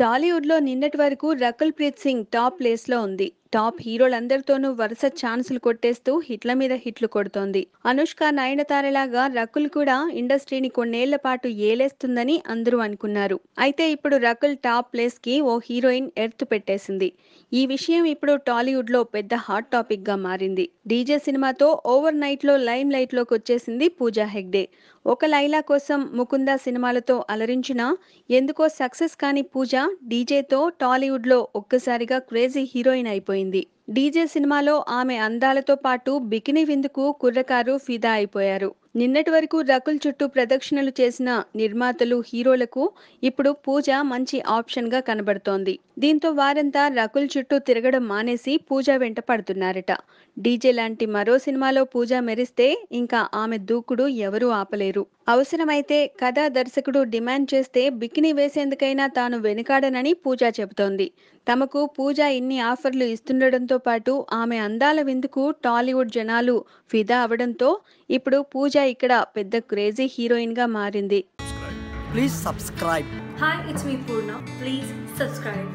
టాలీవుడ్‌లో నిన్నటి వరకు 'రకుల్ ప్రీత్ సింగ్' టాప్ ప్లేస్‌లో ఉంది. టాప్ హీరోలందరితోనూ వరుస ఛాన్సులు కొట్టేస్తూ హిట్ల మీద హిట్లు కొడుతోంది. అనుష్క, నయనతారలాగా రకుల్ కూడా ఇండస్ట్రీని కొన్నేళ్ల పాటు ఏలేస్తుందని అందరూ అనుకున్నారు. అయితే ఇప్పుడు రకుల్ టాప్ ప్లేస్‌కి ఓ హీరోయిన్ ఎర్త్ పెట్టేసింది. ఈ విషయం ఇప్పుడు టాలీవుడ్‌లో పెద్ద హాట్ టాపిక్‌గా మారింది. 'డీజే' సినిమాతో ఓవర్ నైట్‌లో లైమ్ లైట్‌లోకి వచ్చేసింది పూజా హెగ్డే. ఒక లైలా కోసం, ముకుంద సినిమాలతో అలరించినా ఎందుకో సక్సెస్ కాని పూజ 'డీజే'తో టాలీవుడ్లో ఒక్కసారిగా క్రేజీ హీరోయిన్ అయిపోయింది. 'డీజే' సినిమాలో ఆమె అందాలతో పాటు బికినీ విందుకు కుర్రకారు ఫిదా అయిపోయారు. నిన్నటి వరకు రకుల్ చుట్టూ ప్రదక్షిణలు చేసిన నిర్మాతలు, హీరోలకు ఇప్పుడు పూజ మంచి ఆప్షన్గా కనబడుతోంది. దీంతో వారంతా రకుల్ చుట్టూ తిరగడం మానేసి పూజ వెంట పడుతున్నారట. 'డీజే' లాంటి మరో సినిమాలో పూజ మెరిస్తే ఇంకా ఆమె దూకుడు ఎవరూ ఆపలేరు. అవసరమైతే కథా దర్శకుడు డిమాండ్ చేస్తే బికినీ వేసేందుకైనా తాను వెనుకాడనని పూజ చెబుతోంది. తమకు పూజ ఇన్ని ఆఫర్లు ఇస్తుండటంతో పాటు ఆమె అందాల విందుకు టాలీవుడ్ జనాలు ఫిదా అవడంతో ఇప్పుడు పూజ ఇక్కడ పెద్ద క్రేజీ హీరోయిన్గా మారింది. Please subscribe. Hi, it's me Purna. Please subscribe.